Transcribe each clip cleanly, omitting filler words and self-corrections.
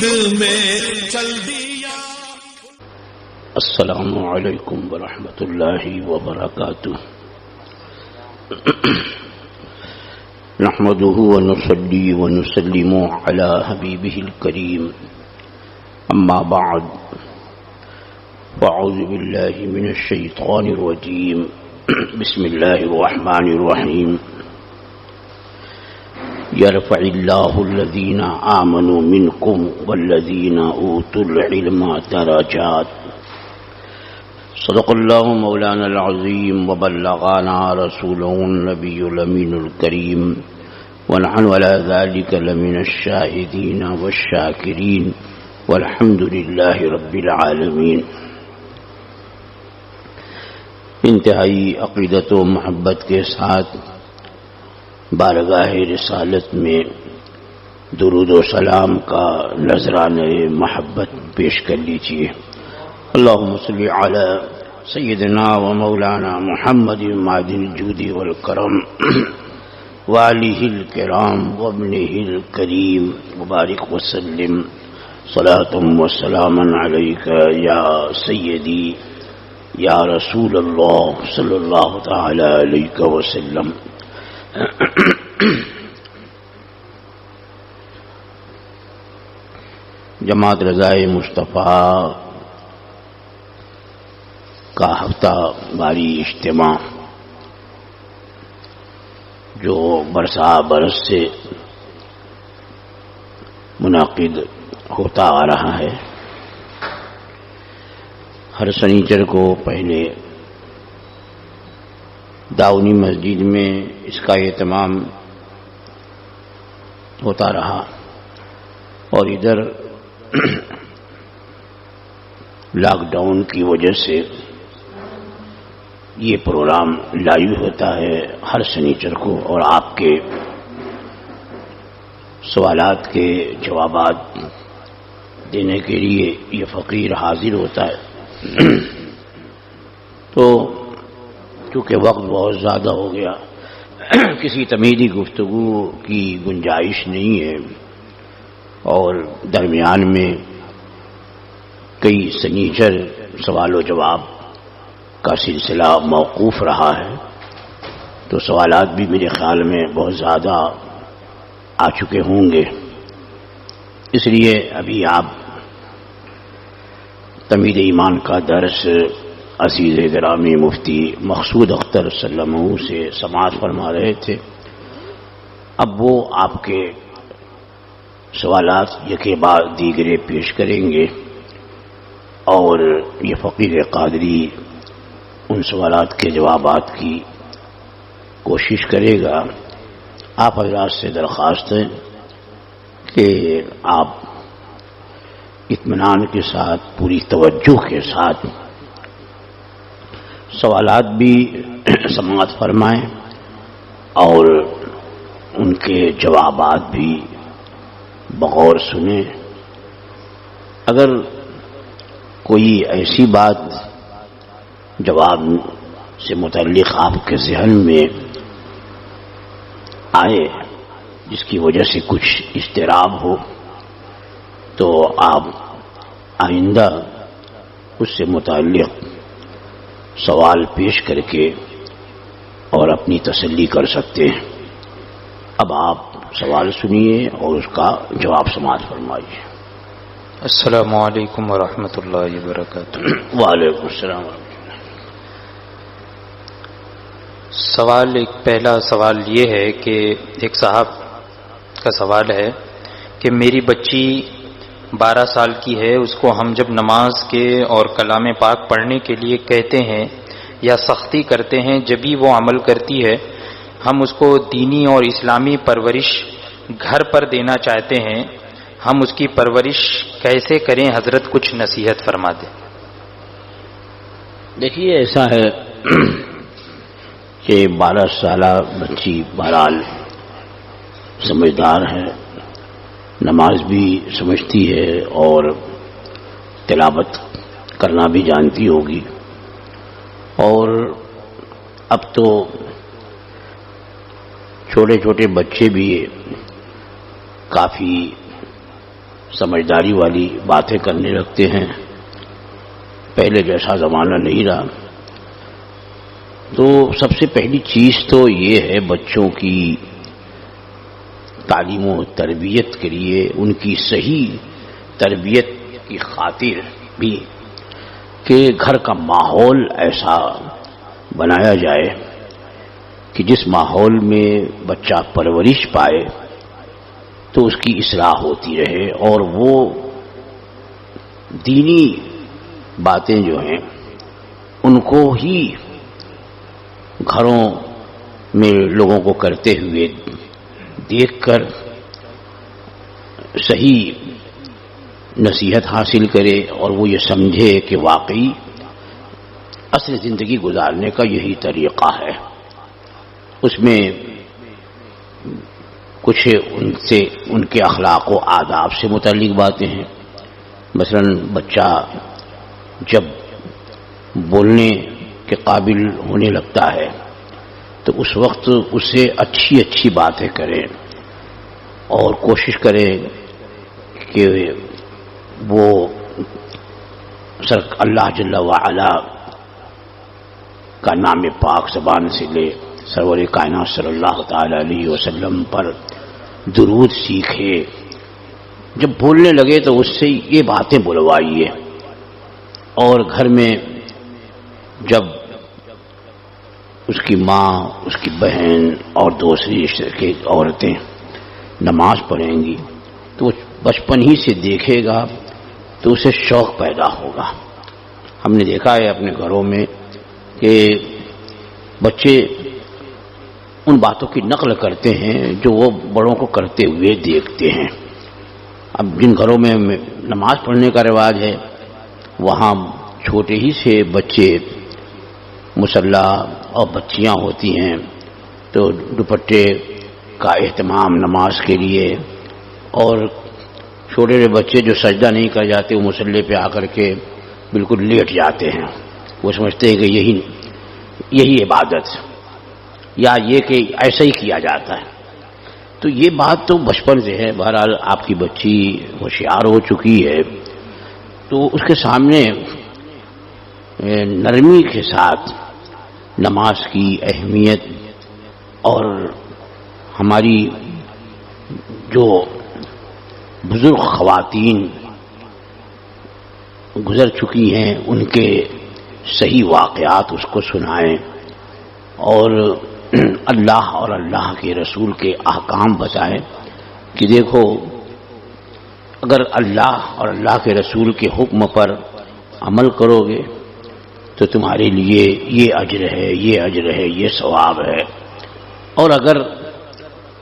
خود میں چل دیا. السلام علیکم ورحمۃ اللہ وبرکاتہ. نحمده ونصلي ونسلم على حبيبه الكريم. اما بعد فاعوذ بالله من الشيطان الرجيم. بسم الله الرحمن الرحيم. يرفع الله الذين آمنوا منكم والذين أوتوا العلم درجات. صدق الله مولانا العظيم وبلغنا رسوله النبي الأمين الكريم ونحن على ذلك لمن الشاهدين والشاكرين والحمد لله رب العالمين. انتہائی عقیدت و محبت کے ساتھ بارگاہ رسالت میں درود و سلام کا نذرانہ محبت پیش کر لیجیے. اللہم صلی علی سیدنا و مولانا محمد معدن الجود والکرم وآلہ الکرام وابنہ الکریم مبارک وسلم صلاۃ و سلاما علیک یا سیدی یا رسول اللہ صلی اللہ تعالی علیہ وسلم. جماعت رضائے مصطفیٰ کا ہفتہ واری اجتماع جو برسا برس سے منعقد ہوتا آ رہا ہے. ہر سنیچر کو پہلے داؤنی مسجد میں اس کا اہتمام ہوتا رہا اور ادھر لاک ڈاؤن کی وجہ سے یہ پروگرام لائیو ہوتا ہے ہر سنیچر کو اور آپ کے سوالات کے جوابات دینے کے لیے یہ فقیر حاضر ہوتا ہے. تو چونکہ وقت بہت زیادہ ہو گیا کسی تمیدی گفتگو کی گنجائش نہیں ہے اور درمیان میں کئی سنیچر سوال و جواب کا سلسلہ موقوف رہا ہے تو سوالات بھی میرے خیال میں بہت زیادہ آ چکے ہوں گے. اس لیے ابھی آپ تمید ایمان کا درس عزیز گرامی مفتی مقصود اختر سلمہ سے سماعت فرما رہے تھے. اب وہ آپ کے سوالات یکے بعد دیگرے پیش کریں گے اور یہ فقیر قادری ان سوالات کے جوابات کی کوشش کرے گا. آپ حضرات سے درخواست ہے کہ آپ اطمینان کے ساتھ پوری توجہ کے ساتھ سوالات بھی سماعت فرمائیں اور ان کے جوابات بھی بغور سنیں. اگر کوئی ایسی بات جواب سے متعلق آپ کے ذہن میں آئے جس کی وجہ سے کچھ اضطراب ہو تو آپ آئندہ اس سے متعلق سوال پیش کر کے اور اپنی تسلی کر سکتے ہیں. اب آپ سوال سنیے اور اس کا جواب سماعت فرمائیے. السلام علیکم ورحمۃ اللہ وبرکاتہ. وعلیکم السلام ورحمۃ اللہ. پہلا سوال یہ ہے کہ ایک صاحب کا سوال ہے کہ میری بچی 12 سال کی ہے. اس کو ہم جب نماز کے اور کلام پاک پڑھنے کے لیے کہتے ہیں یا سختی کرتے ہیں جبھی وہ عمل کرتی ہے. ہم اس کو دینی اور اسلامی پرورش گھر پر دینا چاہتے ہیں. ہم اس کی پرورش کیسے کریں حضرت؟ کچھ نصیحت فرما دیں. دیکھیے ایسا ہے کہ 12 سالہ بچی بہرحال سمجھدار ہے، نماز بھی سمجھتی ہے اور تلاوت کرنا بھی جانتی ہوگی. اور اب تو چھوٹے چھوٹے بچے بھی کافی سمجھداری والی باتیں کرنے لگتے ہیں. پہلے جیسا زمانہ نہیں رہا. تو سب سے پہلی چیز تو یہ ہے بچوں کی تعلیم و تربیت کے لیے، ان کی صحیح تربیت کی خاطر بھی کہ گھر کا ماحول ایسا بنایا جائے کہ جس ماحول میں بچہ پرورش پائے تو اس کی اصلاح ہوتی رہے، اور وہ دینی باتیں جو ہیں ان کو ہی گھروں میں لوگوں کو کرتے ہوئے دیکھ کر صحیح نصیحت حاصل کرے، اور وہ یہ سمجھے کہ واقعی اصل زندگی گزارنے کا یہی طریقہ ہے. اس میں کچھ ان کے اخلاق و آداب سے متعلق باتیں ہیں. مثلا بچہ جب بولنے کے قابل ہونے لگتا ہے تو اس وقت اسے اچھی اچھی باتیں کریں اور کوشش کریں کہ وہ اللہ جل وعلا کا نام پاک زبان سے لے، سرور کائنات صلی اللہ تعالی علیہ وسلم پر درود سیکھے. جب بولنے لگے تو اس سے یہ باتیں بلوائیے، اور گھر میں جب اس کی ماں، اس کی بہن اور دوسری رشتے کی عورتیں نماز پڑھیں گی تو وہ بچپن ہی سے دیکھے گا تو اسے شوق پیدا ہوگا. ہم نے دیکھا ہے اپنے گھروں میں کہ بچے ان باتوں کی نقل کرتے ہیں جو وہ بڑوں کو کرتے ہوئے دیکھتے ہیں. اب جن گھروں میں نماز پڑھنے کا رواج ہے وہاں چھوٹے ہی سے بچے مصلی اور بچیاں ہوتی ہیں تو دوپٹے کا اہتمام نماز کے لیے، اور چھوٹے بچے جو سجدہ نہیں کر جاتے وہ مصلی پہ آ کر کے بالکل لیٹ جاتے ہیں. وہ سمجھتے ہیں کہ یہی عبادت، یا یہ کہ ایسا ہی کیا جاتا ہے. تو یہ بات تو بچپن سے ہے. بہرحال آپ کی بچی ہوشیار ہو چکی ہے تو اس کے سامنے نرمی کے ساتھ نماز کی اہمیت اور ہماری جو بزرگ خواتین گزر چکی ہیں ان کے صحیح واقعات اس کو سنائیں، اور اللہ اور اللہ کے رسول کے احکام بتائیں کہ دیکھو اگر اللہ اور اللہ کے رسول کے حکم پر عمل کرو گے تو تمہارے لیے یہ اجر ہے، یہ اجر ہے، یہ ثواب ہے، اور اگر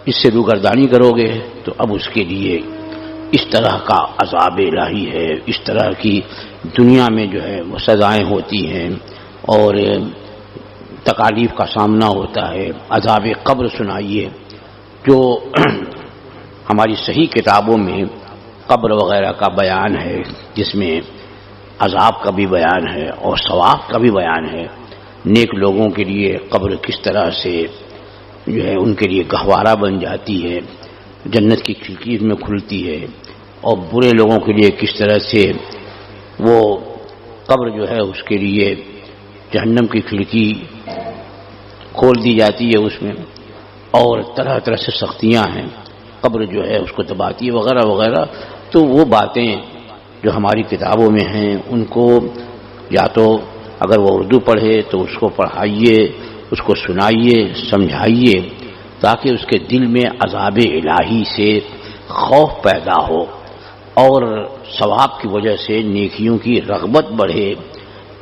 اس سے روگردانی کرو گے تو اب اس کے لیے اس طرح کا عذاب الہی ہے، اس طرح کی دنیا میں جو ہے وہ سزائیں ہوتی ہیں اور تکالیف کا سامنا ہوتا ہے. عذاب قبر سنائیے، جو ہماری صحیح کتابوں میں قبر وغیرہ کا بیان ہے جس میں عذاب کا بھی بیان ہے اور ثواب کا بھی بیان ہے. نیک لوگوں کے لیے قبر کس طرح سے جو ہے ان کے لیے گہوارہ بن جاتی ہے، جنت کی کھڑکی میں کھلتی ہے، اور برے لوگوں کے لیے کس طرح سے وہ قبر جو ہے اس کے لیے جہنم کی کھڑکی کھول دی جاتی ہے اس میں، اور طرح طرح سے سختیاں ہیں، قبر جو ہے اس کو دباتی ہے وغیرہ وغیرہ. تو وہ باتیں جو ہماری کتابوں میں ہیں ان کو یا تو اگر وہ اردو پڑھے تو اس کو پڑھائیے، اس کو سنائیے، سمجھائیے، تاکہ اس کے دل میں عذاب الہی سے خوف پیدا ہو اور ثواب کی وجہ سے نیکیوں کی رغبت بڑھے.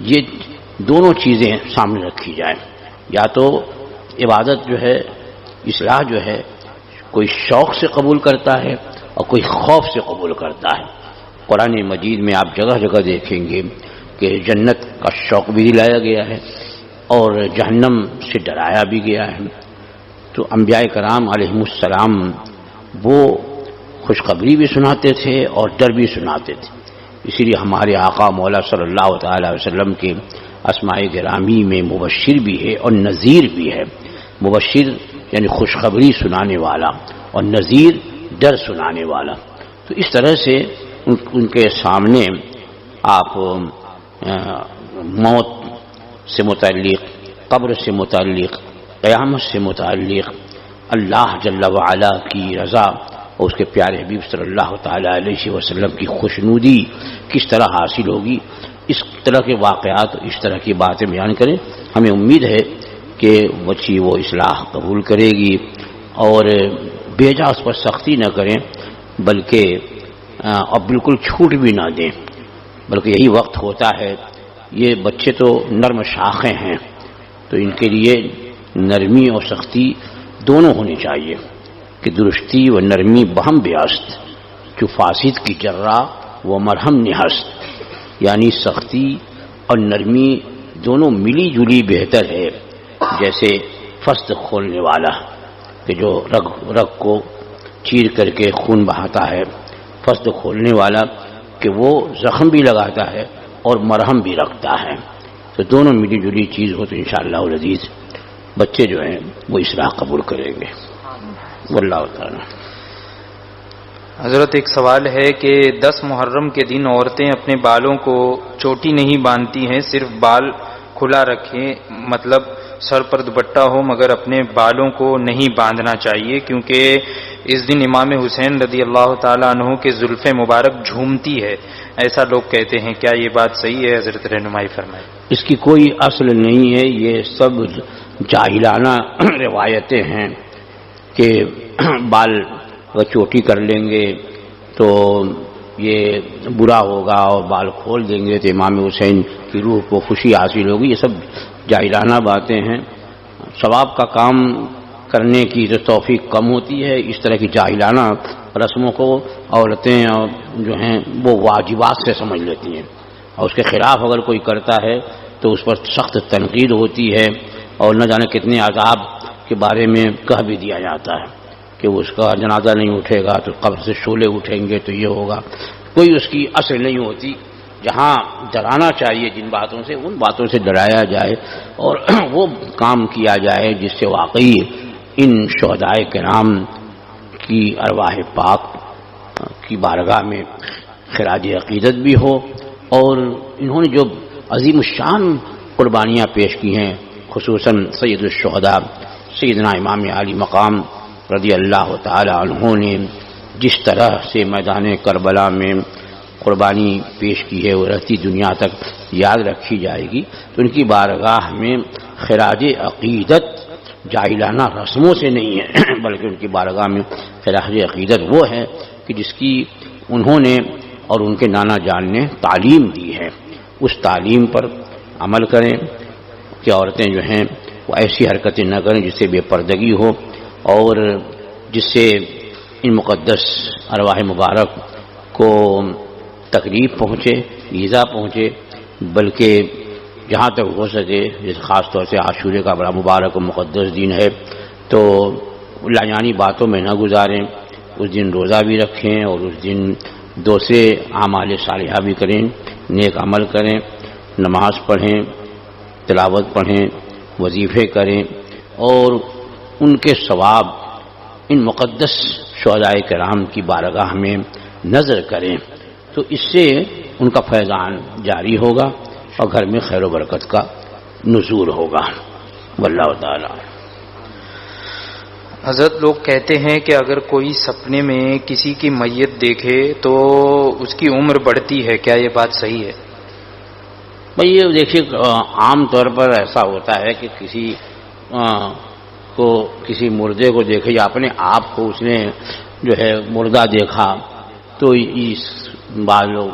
یہ دونوں چیزیں سامنے رکھی جائیں. یا تو عبادت جو ہے، اصلاح جو ہے، کوئی شوق سے قبول کرتا ہے اور کوئی خوف سے قبول کرتا ہے. قرآن مجید میں آپ جگہ جگہ دیکھیں گے کہ جنت کا شوق بھی دلایا گیا ہے اور جہنم سے ڈرایا بھی گیا ہے. تو انبیاء کرام علیہم السلام وہ خوشخبری بھی سناتے تھے اور ڈر بھی سناتے تھے. اسی لیے ہمارے آقا مولا صلی اللہ تعالی علیہ وسلم کے اسماء گرامی میں مبشر بھی ہے اور نذیر بھی ہے. مبشر یعنی خوشخبری سنانے والا اور نذیر ڈر سنانے والا. تو اس طرح سے ان کے سامنے آپ موت سے متعلق، قبر سے متعلق، قیامت سے متعلق، اللہ جل وعلا کی رضا اور اس کے پیارے حبیب صلی اللہ تعالی علیہ وسلم کی خوشنودی کس طرح حاصل ہوگی، اس طرح کے واقعات، اس طرح کی باتیں بیان کریں. ہمیں امید ہے کہ بچی وہ اصلاح قبول کرے گی اور بیجا اس پر سختی نہ کریں، بلکہ اب بالکل چھوٹ بھی نہ دیں، بلکہ یہی وقت ہوتا ہے. یہ بچے تو نرم شاخیں ہیں، تو ان کے لیے نرمی اور سختی دونوں ہونی چاہیے کہ درستی و نرمی بہم بیاست، جو فاسد کی جرہ وہ مرہم نہست، یعنی سختی اور نرمی دونوں ملی جلی بہتر ہے. جیسے فسد کھولنے والا کہ جو رگ کو چیر کر کے خون بہاتا ہے، فسد کھولنے والا کہ وہ زخم بھی لگاتا ہے اور مرہم بھی رکھتا ہے. تو دونوں ملی جلی چیز ہو تو انشاءاللہ العزیز بچے جو ہیں وہ اصلاح قبول کریں گے. واللہ تعالی. حضرت ایک سوال ہے کہ 10 محرم کے دن عورتیں اپنے بالوں کو چوٹی نہیں باندھتی ہیں، صرف بال کھلا رکھیں، مطلب سر پر دوپٹہ ہو مگر اپنے بالوں کو نہیں باندھنا چاہیے کیونکہ اس دن امام حسین رضی اللہ تعالیٰ عنہ کے زلف مبارک جھومتی ہے، ایسا لوگ کہتے ہیں. کیا یہ بات صحیح ہے؟ حضرت رہنمائی فرمائے. اس کی کوئی اصل نہیں ہے، یہ سب جاہلانہ روایتیں ہیں کہ بال اگر چوٹی کر لیں گے تو یہ برا ہوگا اور بال کھول دیں گے تو امام حسین کی روح کو خوشی حاصل ہوگی. یہ سب جاہلانہ باتیں ہیں. ثواب کا کام کرنے کی جو توفیق کم ہوتی ہے، اس طرح کی جاہلانہ رسموں کو عورتیں جو ہیں وہ واجبات سے سمجھ لیتی ہیں، اور اس کے خلاف اگر کوئی کرتا ہے تو اس پر سخت تنقید ہوتی ہے اور نہ جانے کتنے عذاب کے بارے میں کہہ بھی دیا جاتا ہے کہ اس کا جنازہ نہیں اٹھے گا تو قبر سے شعلے اٹھیں گے تو یہ ہوگا. کوئی اس کی اصل نہیں ہوتی. جہاں ڈرانا چاہیے جن باتوں سے، ان باتوں سے ڈرایا جائے اور وہ کام کیا جائے جس سے واقعی ان شہدائے کرام کی ارواح پاک کی بارگاہ میں خراج عقیدت بھی ہو، اور انہوں نے جو عظیم الشان قربانیاں پیش کی ہیں، خصوصاً سید الشہداء سیدنا امام علی مقام رضی اللہ تعالی عنہ نے جس طرح سے میدان کربلا میں قربانی پیش کی ہے وہ رہتی دنیا تک یاد رکھی جائے گی. تو ان کی بارگاہ میں خراج عقیدت جاہلانہ رسموں سے نہیں ہے، بلکہ ان کی بارگاہ میں خراج عقیدت وہ ہے کہ جس کی انہوں نے اور ان کے نانا جان نے تعلیم دی ہے. اس تعلیم پر عمل کریں کہ عورتیں جو ہیں وہ ایسی حرکتیں نہ کریں جس سے بے پردگی ہو اور جس سے ان مقدس ارواح مبارک کو تکلیف پہنچے، ایذا پہنچے، بلکہ جہاں تک ہو سکے، جیسے خاص طور سے عاشورے کا بڑا مبارک و مقدس دن ہے تو لایانی باتوں میں نہ گزاریں. اس دن روزہ بھی رکھیں اور اس دن دوسرے اعمال صالحہ بھی کریں، نیک عمل کریں، نماز پڑھیں، تلاوت پڑھیں، وظیفے کریں اور ان کے ثواب ان مقدس شہدائے کرام کی بارگاہ میں نظر کریں. تو اس سے ان کا فیضان جاری ہوگا اور گھر میں خیر و برکت کا نزول ہوگا. واللہ تعالی. حضرت لوگ کہتے ہیں کہ اگر کوئی سپنے میں کسی کی میت دیکھے تو اس کی عمر بڑھتی ہے، کیا یہ بات صحیح ہے؟ بھئی یہ دیکھیے عام طور پر ایسا ہوتا ہے کہ کسی مردے کو دیکھے یا اپنے آپ کو اس نے جو ہے مردہ دیکھا تو اس بعض لوگ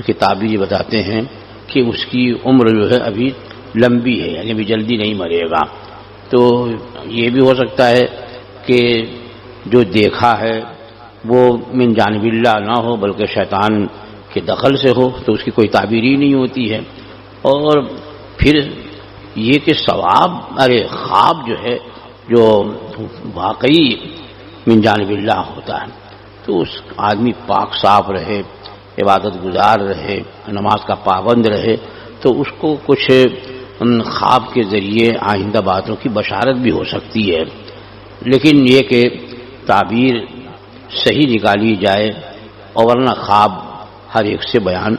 کتابی یہ بتاتے ہیں کہ اس کی عمر جو ہے ابھی لمبی ہے، یعنی ابھی جلدی نہیں مرے گا. تو یہ بھی ہو سکتا ہے کہ جو دیکھا ہے وہ من جانب اللہ نہ ہو بلکہ شیطان کے دخل سے ہو، تو اس کی کوئی تعبیر ہی نہیں ہوتی ہے. اور پھر یہ کہ ثواب خواب جو ہے جو واقعی من جانب اللہ ہوتا ہے تو اس آدمی پاک صاف رہے، عبادت گزار رہے، نماز کا پابند رہے تو اس کو کچھ خواب کے ذریعے آئندہ باتوں کی بشارت بھی ہو سکتی ہے. لیکن یہ کہ تعبیر صحیح نکالی جائے اور ورنہ خواب ہر ایک سے بیان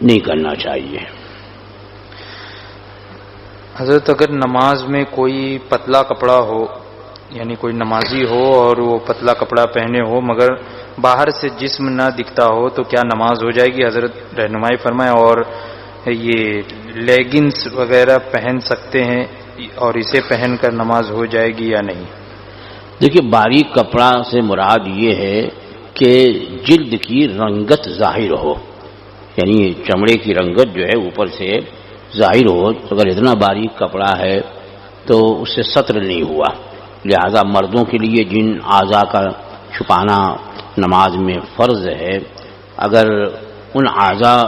نہیں کرنا چاہیے۔ حضرت اگر نماز میں کوئی پتلا کپڑا ہو، یعنی کوئی نمازی ہو اور وہ پتلا کپڑا پہنے ہو مگر باہر سے جسم نہ دکھتا ہو تو کیا نماز ہو جائے گی؟ حضرت رہنمائی فرمائیں۔ اور یہ لیگنز وغیرہ پہن سکتے ہیں اور اسے پہن کر نماز ہو جائے گی یا نہیں؟ دیکھیے، باریک کپڑا سے مراد یہ ہے کہ جلد کی رنگت ظاہر ہو، یعنی چمڑے کی رنگت جو ہے اوپر سے ظاہر ہو۔ تو اگر اتنا باریک کپڑا ہے تو اس سے ستر نہیں ہوا، لہذا مردوں کے لیے جن اعضاء کا چھپانا نماز میں فرض ہے، اگر ان اعضاء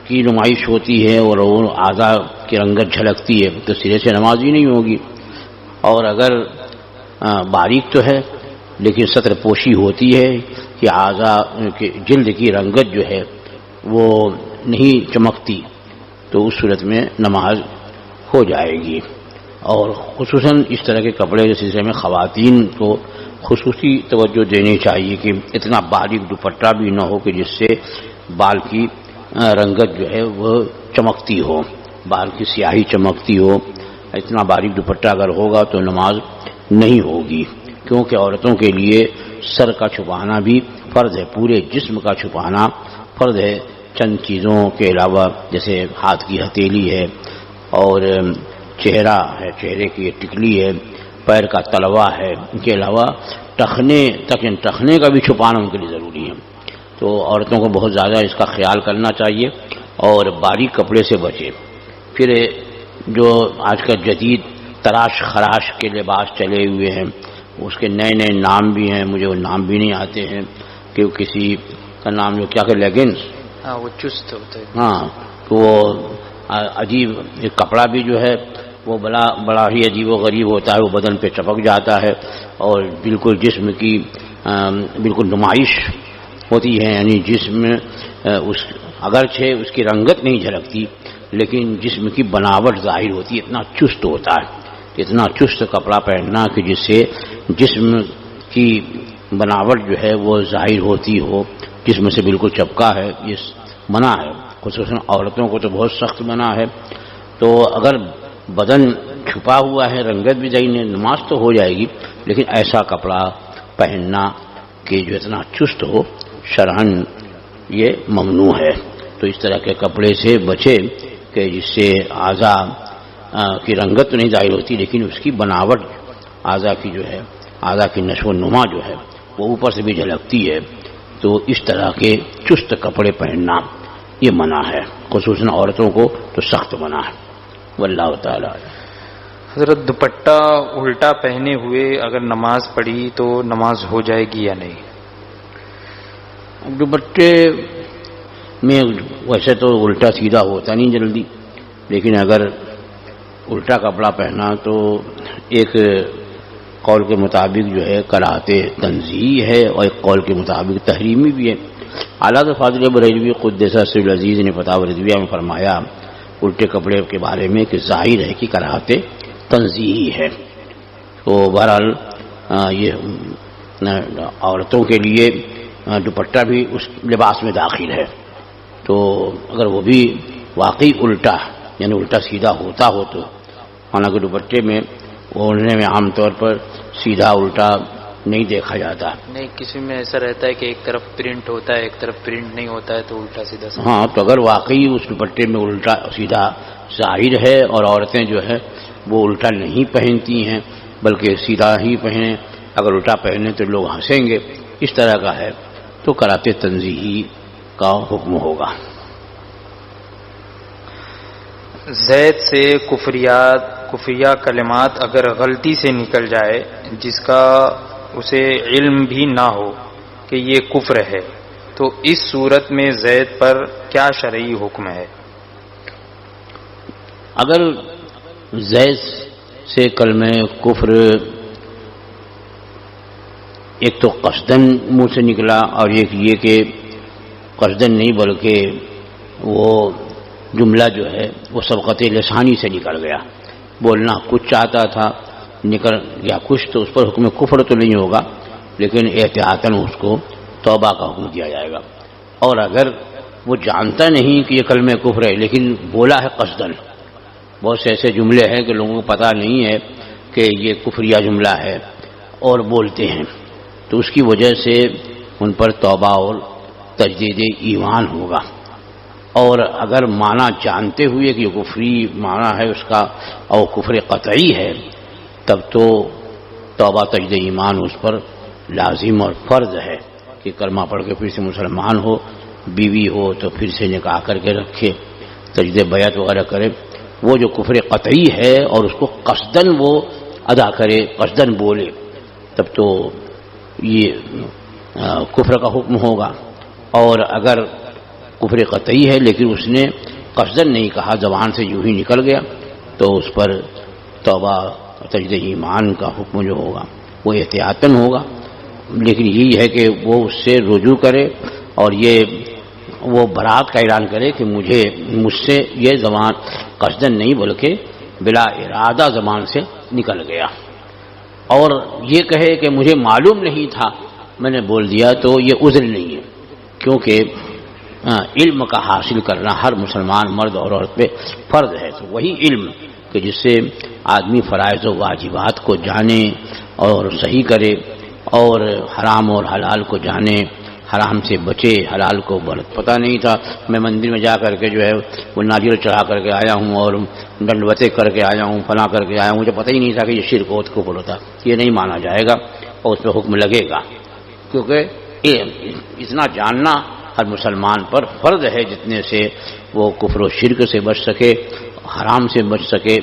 کی نمائش ہوتی ہے اور ان اعضاء کی رنگت جھلکتی ہے تو سرے سے نماز ہی نہیں ہوگی۔ اور اگر باریک تو ہے لیکن ستر پوشی ہوتی ہے کہ اعضاء کی جلد کی رنگت جو ہے وہ نہیں چمکتی تو اس صورت میں نماز ہو جائے گی۔ اور خصوصاً اس طرح کے کپڑے کے سلسلے میں خواتین کو خصوصی توجہ دینی چاہیے کہ اتنا باریک دوپٹہ بھی نہ ہو کہ جس سے بال کی رنگت جو ہے وہ چمکتی ہو، بال کی سیاہی چمکتی ہو۔ اتنا باریک دوپٹہ اگر ہوگا تو نماز نہیں ہوگی، کیونکہ عورتوں کے لیے سر کا چھپانا بھی فرض ہے، پورے جسم کا چھپانا فرض ہے، چند چیزوں کے علاوہ جیسے ہاتھ کی ہتھیلی ہے اور چہرہ ہے، چہرے کی ٹکلی ہے، پیر کا تلوا ہے، ان کے علاوہ ٹخنے کا بھی چھپانا ان کے لیے ضروری ہے۔ تو عورتوں کو بہت زیادہ اس کا خیال کرنا چاہیے اور باریک کپڑے سے بچے۔ پھر جو آج کل جدید تراش خراش کے لباس چلے ہوئے ہیں، اس کے نئے نئے نام بھی ہیں، مجھے وہ نام بھی نہیں آتے ہیں کہ کسی کا نام جو کیا کہ لیگنس، ہاں وہ چست ہوتا ہے، ہاں تو وہ عجیب کپڑا بھی جو ہے وہ بڑا ہی عجیب و غریب ہوتا ہے، وہ بدن پہ چپک جاتا ہے اور بالکل جسم کی بالکل نمائش ہوتی ہے، یعنی جسم اگرچہ اس کی رنگت نہیں جھلکتی لیکن جسم کی بناوٹ ظاہر ہوتی ہے، اتنا چست ہوتا ہے۔ اتنا چست کپڑا پہننا کہ جس سے جسم کی بناوٹ جو ہے وہ ظاہر ہوتی ہو، جسم سے بالکل چپکا ہے، یہ منع ہے، خصوصاً عورتوں کو تو بہت سخت منع ہے۔ تو اگر بدن چھپا ہوا ہے، رنگت بھی ظاہر نہیں، نماز تو ہو جائے گی لیکن ایسا کپڑا پہننا کہ جو اتنا چست ہو شرعاً یہ ممنوع ہے۔ تو اس طرح کے کپڑے سے بچے کہ جس سے اعضاء کی رنگت تو نہیں ظاہر ہوتی لیکن اس کی بناوٹ اعضاء کی جو ہے، اعضاء کی نشو و نما جو ہے وہ اوپر سے بھی جھلکتی ہے۔ تو اس طرح کے چست کپڑے پہننا یہ منع ہے، خصوصاً عورتوں کو تو سخت منع ہے۔ واللہ تعالی حضرت دوپٹہ الٹا پہنے ہوئے اگر نماز پڑھی تو نماز ہو جائے گی یا نہیں؟ دوپٹے میں ویسے تو الٹا سیدھا ہوتا نہیں جلدی، لیکن اگر الٹا کپڑا پہنا تو ایک قول کے مطابق جو ہے کراہت تنزیہی ہے اور ایک قول کے مطابق تحریمی بھی ہے۔ اعلیٰ فاضل بریلوی قدس سر العزیز نے فتاوی رضویہ میں فرمایا الٹے کپڑے کے بارے میں کہ ظاہر ہے کہ کراہت تنزیہی ہے۔ تو بہرحال یہ عورتوں کے لیے دوپٹہ بھی اس لباس میں داخل ہے، تو اگر وہ بھی واقعی الٹا یعنی الٹا سیدھا ہوتا ہو تو، حالانکہ دوپٹے میں اوڑھنے میں عام طور پر سیدھا الٹا نہیں دیکھا جاتا، نہیں کسی میں ایسا رہتا ہے کہ ایک طرف پرنٹ ہوتا ہے ایک طرف پرنٹ نہیں ہوتا ہے تو الٹا سیدھا ہاں، تو اگر واقعی اس دوپٹے میں الٹا سیدھا ظاہر ہے اور عورتیں جو ہے وہ الٹا نہیں پہنتی ہیں بلکہ سیدھا ہی پہنیں، اگر الٹا پہنے تو لوگ ہنسیں گے، اس طرح کا ہے تو کراہت تنزیہی کا حکم ہوگا۔ زید سے کفریہ کلمات اگر غلطی سے نکل جائے جس کا اسے علم بھی نہ ہو کہ یہ کفر ہے تو اس صورت میں زید پر کیا شرعی حکم ہے؟ اگر زید سے کلمہ کفر ایک تو قصدن منہ سے نکلا اور ایک یہ کہ قصدن نہیں بلکہ وہ جملہ جو ہے وہ سبقت لسانی سے نکل گیا، بولنا کچھ چاہتا تھا نکل گیا کچھ، تو اس پر حکم کفر تو نہیں ہوگا لیکن احتیاطاً اس کو توبہ کا حکم دیا جائے گا. اور اگر وہ جانتا نہیں کہ یہ کلمہ کفر ہے لیکن بولا ہے قصدن، بہت سے ایسے جملے ہیں کہ لوگوں کو پتہ نہیں ہے کہ یہ کفریہ جملہ ہے اور بولتے ہیں، تو اس کی وجہ سے ان پر توبہ اور تجدید ایمان ہوگا. اور اگر معنی جانتے ہوئے کہ یہ کفری معنی ہے اس کا اور کفر قطعی ہے، تب تو توبہ تجدید ایمان اس پر لازم اور فرض ہے کہ کلمہ پڑھ کے پھر سے مسلمان ہو، بیوی ہو تو پھر سے نکاح کر کے رکھے، تجدید بیعت وغیرہ کرے. وہ جو کفر قطعی ہے اور اس کو قصدن وہ ادا کرے، قصدن بولے، تب تو یہ کفر کا حکم ہوگا. اور اگر کفر قطعی ہے لیکن اس نے قصدن نہیں کہا، زبان سے یوں ہی نکل گیا، تو اس پر توبہ تجدید ایمان کا حکم جو ہوگا وہ احتیاطاً ہوگا. لیکن یہی ہے کہ وہ اس سے رجوع کرے اور یہ وہ برات کا اعلان کرے کہ مجھ سے یہ زبان قصدن نہیں بلکہ بلا ارادہ زبان سے نکل گیا. اور یہ کہے کہ مجھے معلوم نہیں تھا میں نے بول دیا، تو یہ عذر نہیں ہے، کیونکہ علم کا حاصل کرنا ہر مسلمان مرد اور عورت پہ فرض ہے. تو وہی علم کہ جس سے آدمی فرائض و واجبات کو جانے اور صحیح کرے اور حرام اور حلال کو جانے، حرام سے بچے، حلال کو پتہ نہیں تھا. میں مندر میں جا کر کے جو ہے وہ ناریل چڑھا کر کے آیا ہوں اور ڈنڈوتے کر کے آیا ہوں، فلاں کر کے آیا ہوں، مجھے پتہ ہی نہیں تھا کہ یہ شرک و کفر ہوتا. یہ نہیں مانا جائے گا اور اس پہ حکم لگے گا، کیونکہ اتنا جاننا ہر مسلمان پر فرض ہے جتنے سے وہ کفر و شرک سے بچ سکے، حرام سے بچ سکے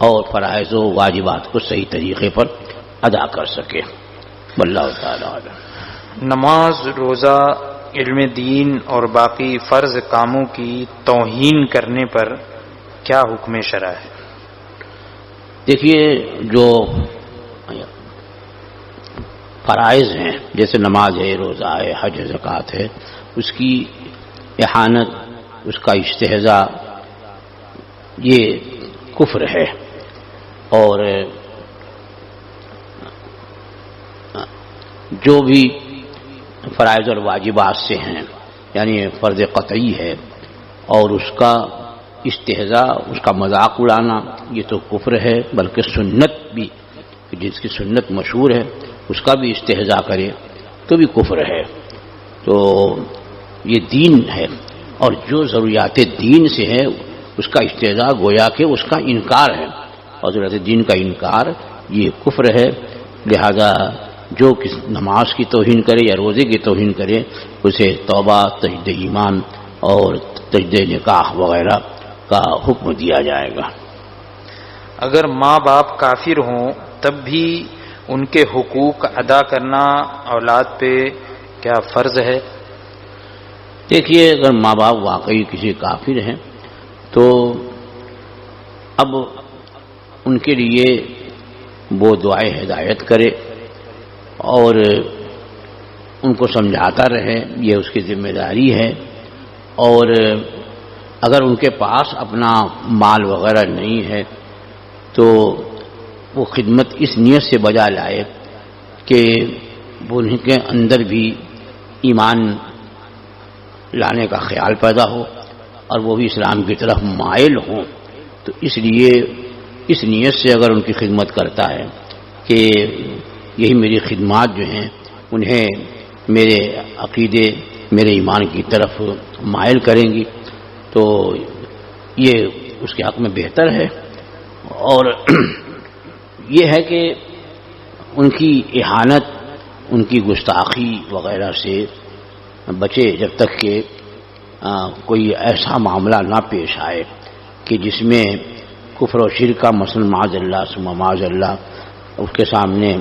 اور فرائض و واجبات کو صحیح طریقے پر ادا کر سکے. واللہ تعالی عنہ. نماز، روزہ، علم دین اور باقی فرض کاموں کی توہین کرنے پر کیا حکم شرع ہے؟ دیکھیے، جو فرائض ہیں جیسے نماز ہے، روزہ ہے، حج زکوٰۃ ہے، اس کی احانت، اس کا استہزاء، یہ کفر ہے. اور جو بھی فرائض اور واجبات سے ہیں یعنی فرض قطعی ہے اور اس کا استہزاء، اس کا مذاق اڑانا، یہ تو کفر ہے. بلکہ سنت بھی، جس کی سنت مشہور ہے، اس کا بھی استہزاء کرے تو بھی کفر ہے. تو یہ دین ہے اور جو ضروریات دین سے ہے اس کا استہزاء گویا کہ اس کا انکار ہے، اور ضروریات دین کا انکار یہ کفر ہے. لہذا جو نماز کی توہین کرے یا روزے کی توہین کرے اسے توبہ، تجدید ایمان اور تجدید نکاح وغیرہ کا حکم دیا جائے گا. اگر ماں باپ کافر ہوں تب بھی ان کے حقوق ادا کرنا اولاد پہ کیا فرض ہے؟ دیکھیے، اگر ماں باپ واقعی کسی کافر ہیں تو اب ان کے لیے وہ دعائے ہدایت کرے اور ان کو سمجھاتا رہے، یہ اس کی ذمہ داری ہے. اور اگر ان کے پاس اپنا مال وغیرہ نہیں ہے تو وہ خدمت اس نیت سے بجا لائے کہ وہ ان کے اندر بھی ایمان لانے کا خیال پیدا ہو اور وہ بھی اسلام کی طرف مائل ہوں. تو اس لیے اس نیت سے اگر ان کی خدمت کرتا ہے کہ یہی میری خدمات جو ہیں انہیں میرے عقیدے، میرے ایمان کی طرف مائل کریں گی، تو یہ اس کے حق میں بہتر ہے. اور یہ ہے کہ ان کی اہانت، ان کی گستاخی وغیرہ سے بچے جب تک کہ کوئی ایسا معاملہ نہ پیش آئے کہ جس میں کفر و شرک کا مثلا معاذ اللہ ثم معاذ اللہ اس کے سامنے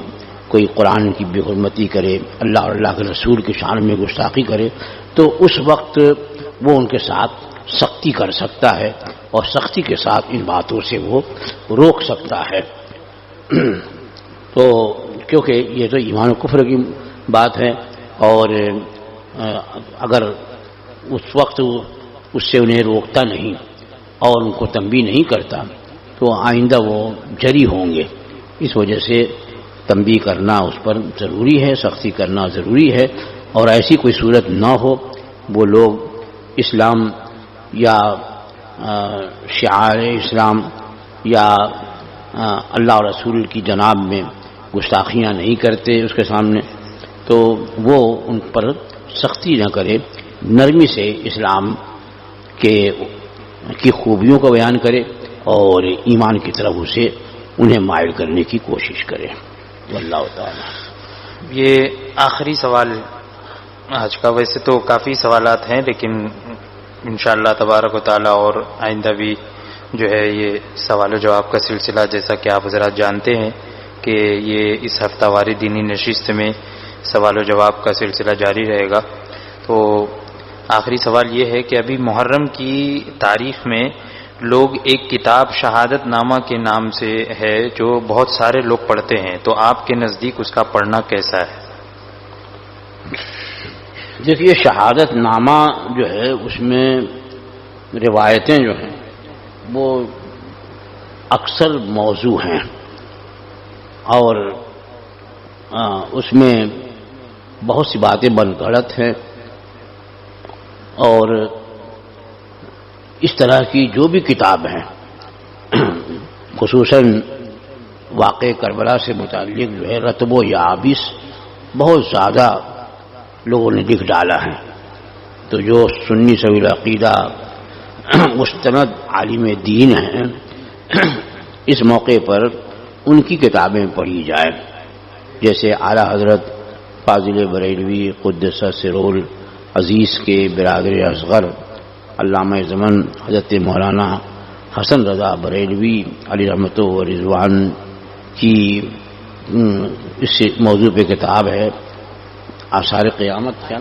کوئی قرآن کی بے حرمتی کرے، اللہ اور اللہ کے رسول کی شان میں گستاخی کرے، تو اس وقت وہ ان کے ساتھ سختی کر سکتا ہے اور سختی کے ساتھ ان باتوں سے وہ روک سکتا ہے. تو کیونکہ یہ تو ایمان و کفر کی بات ہے، اور اگر اس وقت اس سے انہیں روکتا نہیں اور ان کو تنبیہ نہیں کرتا تو آئندہ وہ جری ہوں گے. اس وجہ سے تنبیہ کرنا اس پر ضروری ہے، سختی کرنا ضروری ہے. اور ایسی کوئی صورت نہ ہو وہ لوگ اسلام یا شعار اسلام یا اللہ اور رسول کی جناب میں گستاخیاں نہیں کرتے اس کے سامنے، تو وہ ان پر سختی نہ کرے، نرمی سے اسلام کی خوبیوں کو بیان کرے اور ایمان کی طرف اسے انہیں مائل کرنے کی کوشش کرے۔ واللہ تعالی۔ یہ آخری سوال آج کا، ویسے تو کافی سوالات ہیں لیکن انشاءاللہ تبارک و تعالی اور آئندہ بھی جو ہے یہ سوال و جواب کا سلسلہ، جیسا کہ آپ حضرات جانتے ہیں کہ یہ اس ہفتہ واری دینی نشست میں سوال و جواب کا سلسلہ جاری رہے گا۔ تو آخری سوال یہ ہے کہ ابھی محرم کی تاریخ میں لوگ ایک کتاب شہادت نامہ کے نام سے ہے جو بہت سارے لوگ پڑھتے ہیں، تو آپ کے نزدیک اس کا پڑھنا کیسا ہے؟ دیکھیے شہادت نامہ جو ہے اس میں روایتیں جو ہیں وہ اکثر موضوع ہیں اور اس میں بہت سی باتیں بن گھڑت ہیں، اور اس طرح کی جو بھی کتاب ہیں خصوصاً واقع کربلا سے متعلق جو ہے رتب و یابس بہت زیادہ لوگوں نے لکھ ڈالا ہے، تو جو سنی سویل عقیدہ مستند عالم دین ہیں اس موقع پر ان کی کتابیں پڑھی جائیں، جیسے اعلیٰ حضرت فاضل بریلوی قدس سرول عزیز کے برادر اصغر علامہ زمن حضرت مولانا حسن رضا بریلوی علی رحمت و رضوان کی اس موضوع پہ کتاب ہے آثار قیامت، کیا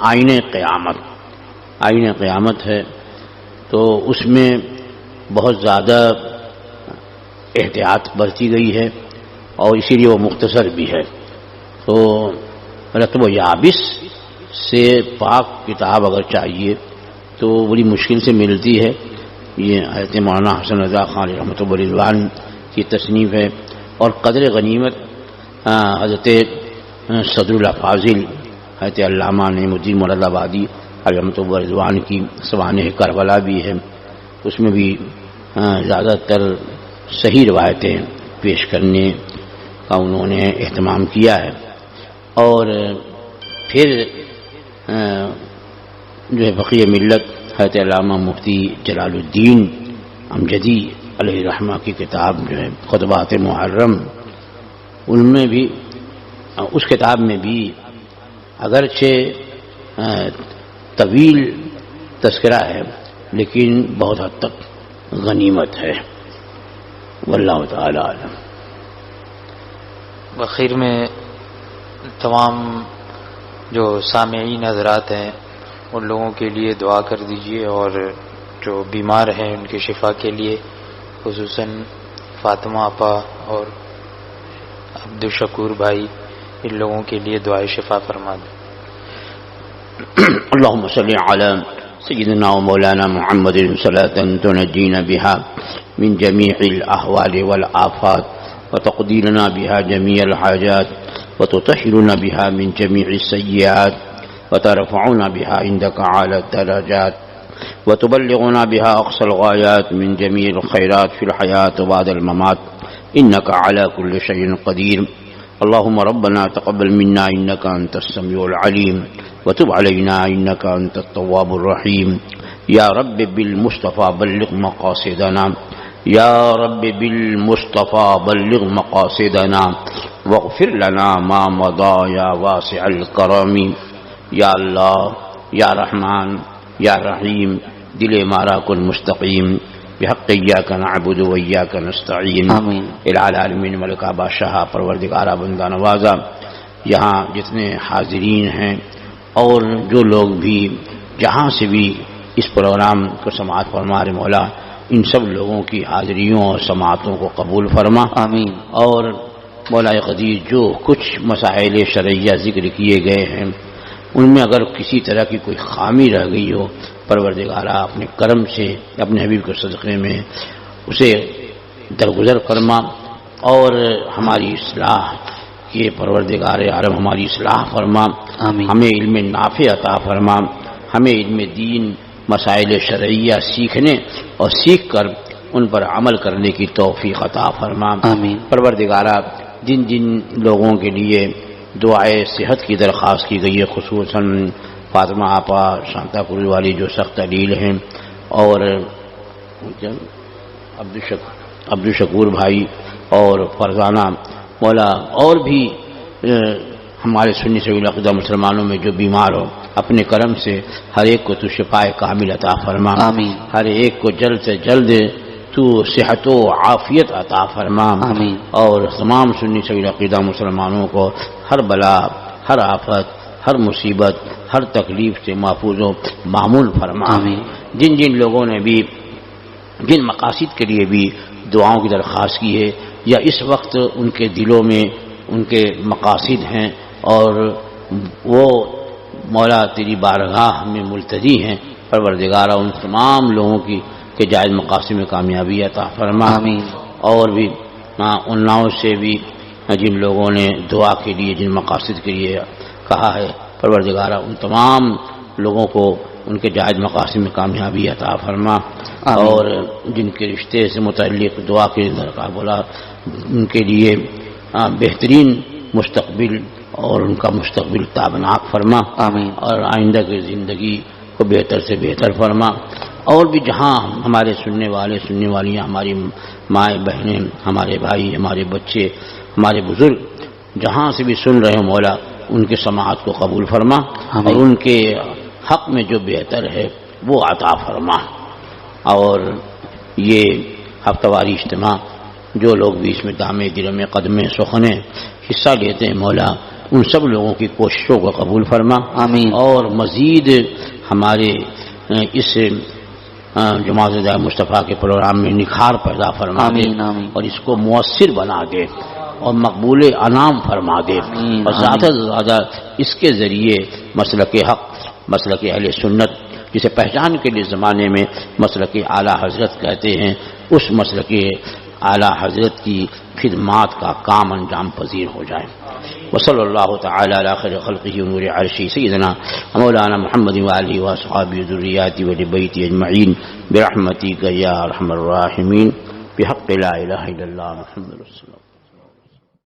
آئین قیامت ہے، تو اس میں بہت زیادہ احتیاط برتی گئی ہے اور اسی لیے وہ مختصر بھی ہے۔ تو رتب و یابس سے پاک کتاب اگر چاہیے تو بڑی مشکل سے ملتی ہے، یہ حضرت مولانا حسن رضا خان رحمۃ اللہ رضوان کی تصنیف ہے، اور قدر غنیمت حضرت صدر اللہ فاضل حضرت علامہ نعیم الدین مراد آبادی رحمۃ اللہ رضوان کی سوانح کربلا بھی ہے، اس میں بھی زیادہ تر صحیح روایتیں پیش کرنے کا انہوں نے اہتمام کیا ہے۔ اور پھر جو ہے فقیہ ملت حضرت علامہ مفتی جلال الدین امجدی علیہ الرحمہ کی کتاب جو ہے خطبات محرم، ان میں بھی اس کتاب میں بھی اگرچہ طویل تذکرہ ہے لیکن بہت حد تک غنیمت ہے۔ واللہ تعالی عالم۔ بخیر میں تمام جو سامعین حضرات ہیں ان لوگوں کے لیے دعا کر دیجیے، اور جو بیمار ہیں ان کے شفا کے لیے خصوصاً فاطمہ آپا اور عبدالشکور بھائی، ان لوگوں کے لیے دعائے شفا فرما دیں۔ اللهم صل على سيدنا ومولانا محمد صلاة تنجينا بها من جميع الأهوال والآفات وتقضي لنا بها جميع الحاجات وتطهرنا بها من جميع السيئات وترفعنا بها عندك على الدرجات وتبلغنا بها أقصى الغايات من جميع الخيرات في الحياة وبعد الممات إنك على كل شيء قدير۔ اللهم ربنا تقبل منا إنك أنت السميع العليم وتب علينا إنك أنت التواب الرحيم۔ يا رب بالمصطفى بلغ مقاصدنا، يا رب بالمصطفى بلغ مقاصدنا واغفر لنا ما مضى يا واسع الكرم۔ یا اللہ یا رحمان یا رحیم دل مارا کن مستقیم بحق ایاک نعبد و ایاک نستعین۔ آمین۔ الہ العالمین ملکہ بادشاہ پروردگارہ بندہ نوازا، یہاں جتنے حاضرین ہیں اور جو لوگ بھی جہاں سے بھی اس پروگرام کو سماعت فرما رہے مولا، ان سب لوگوں کی حاضریوں اور سماعتوں کو قبول فرما۔ آمین۔ اور مولا قدیر جو کچھ مسائل شرعیہ ذکر کیے گئے ہیں ان میں اگر کسی طرح کی کوئی خامی رہ گئی ہو، پروردگارہ اپنے کرم سے اپنے حبیب کے صدقے میں اسے درگزر فرما اور ہماری اصلاح کہ پروردگار عالم ہماری اصلاح فرما، آمین۔ ہمیں علم نافع عطا فرما، ہمیں علم دین مسائل شرعیہ سیکھنے اور سیکھ کر ان پر عمل کرنے کی توفیق عطا فرما۔ آمین۔ پروردگارہ جن جن لوگوں کے لیے دعائے صحت کی درخواست کی گئی ہے، خصوصاً فاطمہ آپا شانتا پوری والی جو سخت علیل ہیں، اور عبدالشکور بھائی اور فرزانہ مولا، اور بھی ہمارے سنی سبیل العقیدہ مسلمانوں میں جو بیمار ہو، اپنے کرم سے ہر ایک کو تو شفائے کامل عطا فرما، آمین۔ ہر ایک کو جلد سے جلد تو صحت و عافیت عطا فرما، آمین۔ اور تمام سنی سبیل العقیدہ مسلمانوں کو ہر بلا، ہر آفت، ہر مصیبت، ہر تکلیف سے محفوظ و معمول فرما۔ آمین۔ جن جن لوگوں نے بھی جن مقاصد کے لیے بھی دعاؤں کی درخواست کی ہے، یا اس وقت ان کے دلوں میں ان کے مقاصد ہیں اور وہ مولا تیری بارگاہ میں ملتجی ہیں، پروردگارہ ان تمام لوگوں کی کہ جائز مقاصد میں کامیابی عطا فرما۔ آمین۔ اور بھی ان ناؤں سے بھی جن لوگوں نے دعا کے لیے جن مقاصد کے لیے کہا ہے، پروردگارہ ان تمام لوگوں کو ان کے جائز مقاصد میں کامیابی عطا فرما، آمین۔ اور جن کے رشتے سے متعلق دعا کے درکار بولا ان کے لیے بہترین مستقبل اور ان کا مستقبل تابناک فرما، آمین۔ اور آئندہ کی زندگی کو بہتر سے بہتر فرما۔ اور بھی جہاں ہمارے سننے والیاں، ہماری مائیں بہنیں، ہمارے بھائی، ہمارے بچے، ہمارے بزرگ جہاں سے بھی سن رہے ہیں مولا، ان کے سماعت کو قبول فرما، آمین۔ اور ان کے حق میں جو بہتر ہے وہ عطا فرما۔ اور یہ ہفتہ واری اجتماع جو لوگ بھی اس میں دامے دلمے قدمے سخنے حصہ لیتے ہیں مولا، ان سب لوگوں کی کوششوں کو قبول فرما، آمین۔ اور مزید ہمارے اس جماعت مصطفیٰ کے پروگرام میں نکھار پیدا فرما دے، آمین، آمین۔ اور اس کو مؤثر بنا دے اور مقبول انعام فرما دے، آمین، اور زیادہ سے زیادہ اس کے ذریعے مسلک حق، مسلک اہل سنت، جسے پہچان کے لیے زمانے میں مسلک اعلیٰ حضرت کہتے ہیں، اس مسلک اعلیٰ حضرت کی خدمات کا کام انجام پذیر ہو جائے۔ وصلی اللہ تعالی علی خیر خلقہ نور عرشی سیدنا مولانا محمد وآلہ واصحابہ ذریاتہ وآل بیتہ اجمعین برحمتک یا ارحم الراحمین بحق لا الہ الا اللہ محمد رسول اللہ۔